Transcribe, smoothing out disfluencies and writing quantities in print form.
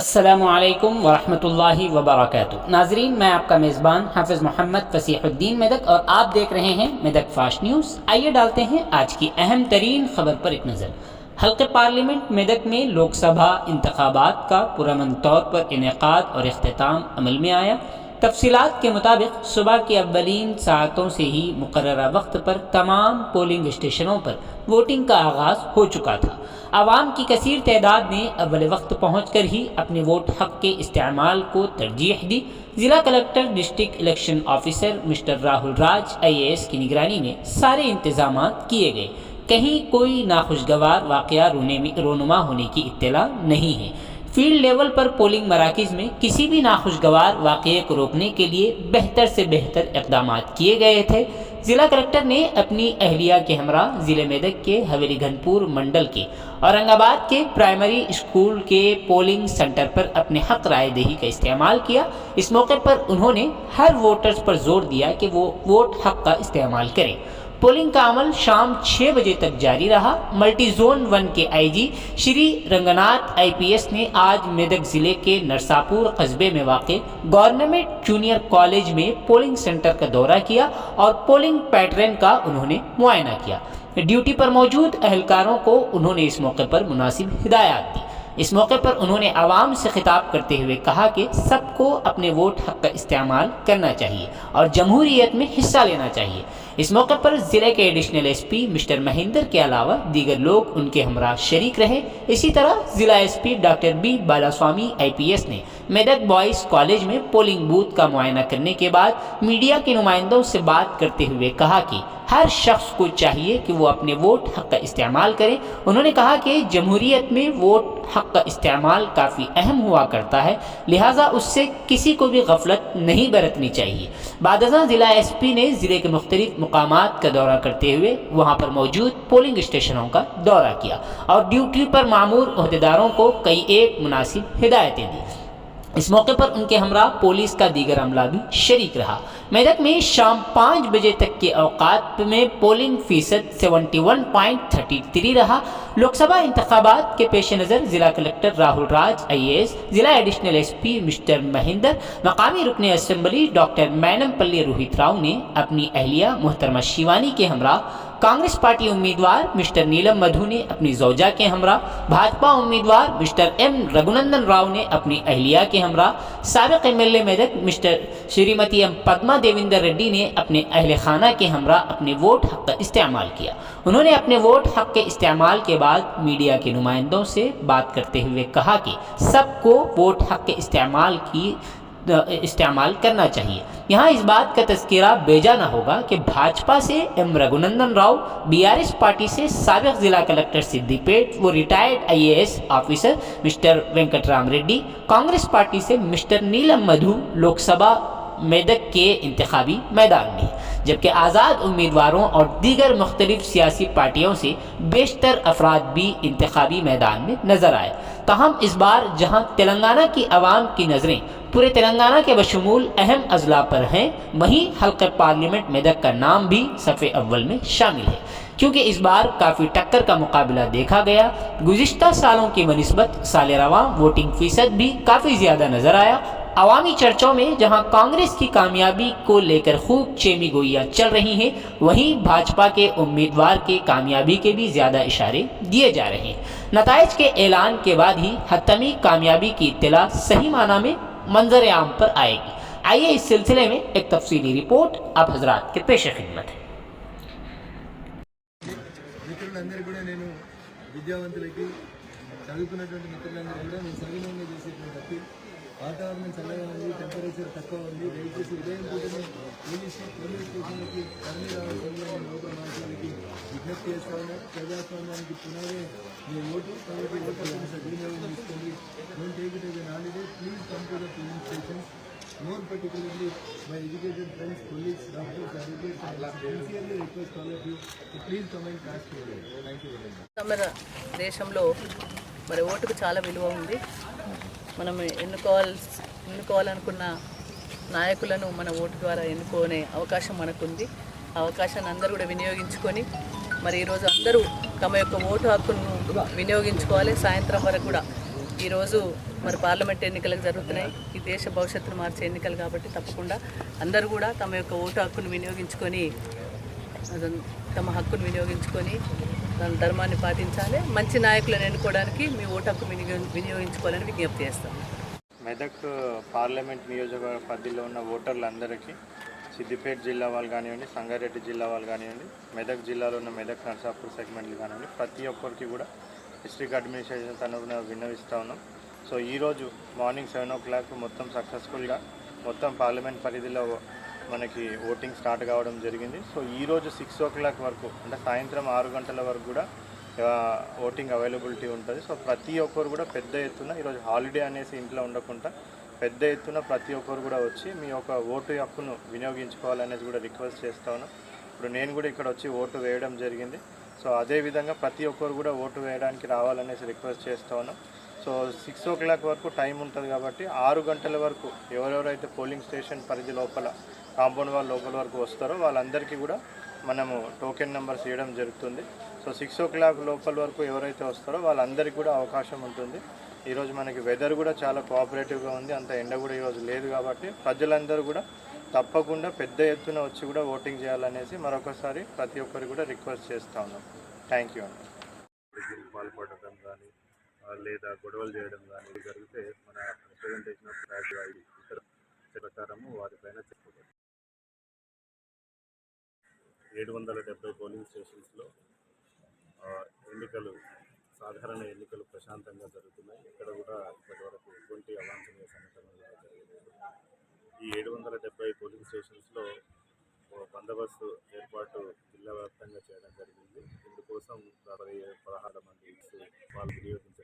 अस्सलामुअलैकुम वरहमतुल्लाहि वबरकातुहू। नाजरीन, मैं आपका मेज़बान हाफिज़ मोहम्मद फसीहुद्दीन मेदक और आप देख रहे हैं मेदक फास्ट न्यूज़। आइए डालते हैं आज की अहम तरीन खबर पर एक नज़र। हल्के पार्लियामेंट मेदक में लोकसभा इंतखाबात का पुरअमन तौर पर इनेकाद और इख्तिताम अमल में आया। तफसीलात के मुताबिक सुबह की अव्वलीन सातों से ही मुकर्ररा वक्त पर तमाम पोलिंग स्टेशनों पर वोटिंग का आगाज़ हो चुका था। आवाम की कसीर तादाद ने अव्वल वक्त पहुंचकर ही अपने वोट हक के इस्तेमाल को तरजीह दी। ज़िला collector district election officer mister Rahul Raj IAS की निगरानी में सारे इंतजाम किए गए। कहीं कोई नाखुशगवार वाक़या रोनुमा होने की इत्तला नहीं है। फील्ड लेवल पर पोलिंग मराकज़ में किसी भी नाखुशगवार वाक़ये को रोकने के लिए बेहतर से बेहतर इक़दाम किए गए थे। ज़िला कलेक्टर ने अपनी अहलिया के हमरा ज़िले मेदक के हवेली घनपुर मंडल के औरंगाबाद के प्राइमरी स्कूल के पोलिंग सेंटर पर अपने हक राय दही का इस्तेमाल किया। इस मौके पर उन्होंने हर वोटर्स पर जोर दिया कि वो वोट हक का इस्तेमाल करें। पोलिंग का अमल शाम 6 बजे तक जारी रहा। मल्टी जोन 1 के IG श्री रंगनाथ IPS ने आज मेदक ज़िले के नरसापुर कस्बे में वाक़े गवर्नमेंट जूनियर कॉलेज में पोलिंग सेंटर का दौरा किया और पोलिंग पैटर्न का उन्होंने मुआयना किया। ड्यूटी पर मौजूद अहलकारों को उन्होंने इस मौके पर मुनासिब हिदायत दी। इस मौके पर उन्होंने आवाम से खिताब करते हुए कहा कि सबको अपने वोट हक का इस्तेमाल करना चाहिए और जमहूरियत में हिस्सा लेना चाहिए। इस मौके पर ज़िले के एडिशनल SP मिस्टर महेंद्र के अलावा दीगर लोग उनके हमरा शरीक रहे। इसी तरह ज़िला SP doctor B Balaswamy IPS ने मेदक बॉयज़ कॉलेज में पोलिंग बूथ का मुआयना करने के बाद मीडिया के नुमाइंदों से बात करते हुए कहा कि हर शख्स को चाहिए कि वो अपने वोट हक का इस्तेमाल करें। उन्होंने कहा कि जमहूरियत में वोट हक का इस्तेमाल काफ़ी अहम हुआ करता है, लिहाजा उससे किसी को भी गफलत नहीं बरतनी चाहिए। बादशाह ज़िला SP ने ज़िले के मुख्तलिफ मुकामात का दौरा करते हुए वहाँ पर मौजूद पोलिंग स्टेशनों का दौरा किया और ड्यूटी पर मामूर ओहदेदारों को कई एक मुनासिब हिदायतें दी। इस मौके पर उनके हमरा पुलिस का दीगर अमला भी शरीक रहा। मेदक में शाम 5 बजे तक के औकात में पोलिंग फीसद 71.33 रहा। लोकसभा इंतखाबात के पेश नज़र ज़िला कलेक्टर राहुल राज IAS, ज़िला एडिशनल SP मिस्टर महेंद्र, मकामी रुकन असम्बली डॉक्टर मैनमपल्ली रोहित राव ने अपनी अहलिया मोहतरमा शिवानी के हमरा, कांग्रेस पार्टी उम्मीदवार मिस्टर नीलम मधु ने अपनी जोजा के हमरा, भाजपा उम्मीदवार मिस्टर M रघुनंदन राव ने अपनी अहलिया के हमरा, साबिक MLA Medak mister Shrimati M Padma Devendra Reddy ने अपने अहले खाना के हमरा अपने वोट हक का इस्तेमाल किया। उन्होंने अपने वोट हक के इस्तेमाल के बाद मीडिया के नुमाइंदों से बात करते हुए कहा कि सबको वोट हक के इस्तेमाल करना चाहिए। यहाँ इस बात का तज़किरा बेजा न होगा कि भाजपा से M Raghunandan Rao, BRS party से साबिक ज़िला कलेक्टर सिद्दीपेट व retired IAS officer mister Venkataram Reddy, Congress party से मिस्टर नीलम मधु लोकसभा मेदक के इंतखाबी मैदान में, जबकि आज़ाद उम्मीदवारों और दीगर मुख्तलिफ सियासी पार्टियों से बेशतर अफराद भी इंतखाबी मैदान में नजर आए। तहम इस बार जहां तेलंगाना की आवाम की नज़रें पूरे तेलंगाना के बशमूल अहम अजला पर हैं, वहीं हल्का पार्लियामेंट मेदक का नाम भी सफ़े अव्वल में शामिल है, क्योंकि इस बार काफ़ी टक्कर का मुकाबला देखा गया। गुज़िश्ता सालों की बनिस्बत साल रवां वोटिंग फीसद भी काफ़ी ज़्यादा नज़र आया। अवामी चर्चों में जहां कांग्रेस की कामयाबी को लेकर खूब चेमी गोइयाँ चल रही हैं, वहीं भाजपा के उम्मीदवार के कामयाबी के भी ज़्यादा इशारे दिए जा रहे हैं। नताइज के ऐलान के बाद ही हतमी कामयाबी की इत्तला सही माना में मंजर आम पर आएगी। आइए इस सिलसिले में एक तफसीली रिपोर्ट आप हजरात के पेश खिदमत है। వాతావరణం చల్లగా ఉంది, టెంపరేచర్ తక్కువ ఉంది, దయచేసి ఉదయం పూటనే పోలీస్ స్టేషన్లకి తరలి రావాల్సిందిగా నేను ఓటర్ మహాశయులకి విజ్ఞప్తి చేస్తా ఉన్నా. ప్రజాస్వామ్యానికి పునాదే మీ ఓటు, కాబట్టి ఓటర్ సద్వినియోగం తీసుకోండి. Don't take it as N holiday. Please come to the polling stations. More particularly, my educated friends, colleagues, doctors, advocates, I sincerely request all of you to please come and cast your vote. Thank you very much. మన దేశంలో మరి ఓటుకు చాలా విలువ ఉంది. మనం ఎన్నుకోవాలనుకున్న నాయకులను మన ఓటు ద్వారా ఎన్నుకునే అవకాశం మనకుంది. ఆ అవకాశాన్ని అందరూ కూడా వినియోగించుకొని మరి ఈరోజు అందరూ తమ యొక్క ఓటు హక్కును వినియోగించుకోవాలి. సాయంత్రం వరకు కూడా ఈరోజు మరి పార్లమెంట్ ఎన్నికలకు జరుగుతున్నాయి. ఈ దేశ భవిష్యత్తును మార్చే ఎన్నికలు కాబట్టి తప్పకుండా అందరూ కూడా తమ యొక్క ఓటు హక్కును వినియోగించుకొని తమ హక్కును వినియోగించుకొని తన ధర్మాన్ని పాటించాలి. మంచి నాయకులను ఎన్నుకోవడానికి మీ ఓటు హక్కు వినియోగించుకోవాలని విజ్ఞప్తి చేస్తాం. మెదక్ పార్లమెంట్ నియోజకవర్గ పరిధిలో ఉన్న ఓటర్లందరికీ సిద్దిపేట జిల్లా వాళ్ళు కానివ్వండి, సంగారెడ్డి జిల్లా వాళ్ళు కానివ్వండి, మెదక్ జిల్లాలో ఉన్న మెదక్ నర్సాపూర్ సెగ్మెంట్లు కానివ్వండి, ప్రతి ఒక్కరికి కూడా డిస్ట్రిక్ట్ అడ్మినిస్ట్రేషన్ తరఫున విన్నవిస్తూ ఉన్నాం. సో ఈరోజు మార్నింగ్ 7 o'clock మొత్తం సక్సెస్ఫుల్గా మొత్తం పార్లమెంట్ పరిధిలో మనకి ఓటింగ్ స్టార్ట్ కావడం జరిగింది. సో ఈరోజు 6 o'clock వరకు అంటే సాయంత్రం 6 గంటల వరకు కూడా ఓటింగ్ అవైలబిలిటీ ఉంటుంది. సో ప్రతి ఒక్కరు కూడా పెద్ద ఎత్తున ఈరోజు హాలిడే అనేసి ఇంట్లో ఉండకుండా పెద్ద ఎత్తున ప్రతి ఒక్కరు కూడా వచ్చి మీ యొక్క ఓటు హక్కును వినియోగించుకోవాలనేది కూడా రిక్వెస్ట్ చేస్తా ఉన్నాం. ఇప్పుడు నేను కూడా ఇక్కడ వచ్చి ఓటు వేయడం జరిగింది. సో అదేవిధంగా ప్రతి ఒక్కరు కూడా ఓటు వేయడానికి రావాలనేసి రిక్వెస్ట్ చేస్తా ఉన్నాం. సో 6 o'clock వరకు టైం ఉంటుంది కాబట్టి 6 గంటల వరకు ఎవరెవరైతే పోలింగ్ స్టేషన్ పరిధి లోపల కాంపౌండ్ వాళ్ళ లోపల వరకు వస్తారో వాళ్ళందరికీ కూడా మనము టోకెన్ నెంబర్స్ ఇవ్వడం జరుగుతుంది. సో 6 o'clock లోపల వరకు ఎవరైతే వస్తారో వాళ్ళందరికీ కూడా అవకాశం ఉంటుంది. ఈరోజు మనకి వెదర్ కూడా చాలా కోఆపరేటివ్గా ఉంది, అంత ఎండ కూడా ఈరోజు లేదు కాబట్టి ప్రజలందరూ కూడా తప్పకుండా పెద్ద ఎత్తున వచ్చి కూడా ఓటింగ్ చేయాలనేసి మరొకసారి ప్రతి ఒక్కరు కూడా రిక్వెస్ట్ చేస్తూ ఉన్నాం. థ్యాంక్ యూ అండి. పాల్పడటం కానీ లేదా గొడవలు చేయడం కానీ జరిగితే మన రిప్రజెంటేషన్ ఆఫ్ రాజు ఐడి ఇతర ప్రకారము వారిపైన చెప్పుకోవచ్చు. 770 పోలింగ్ స్టేషన్స్లో ఎన్నికలు సాధారణ ఎన్నికలు ప్రశాంతంగా జరుగుతున్నాయి. ఇక్కడ కూడా ఇప్పటివరకు ఎటువంటి అవాంఛనీయ సంఘటనలు జరగలేదు. ఈ 770 పోలింగ్ స్టేషన్స్లో బందోబస్తు ఏర్పాటు జిల్లా వ్యాప్తంగా చేయడం జరిగింది. ఇందుకోసం 16 మంది వాళ్ళు వినియోగించారు.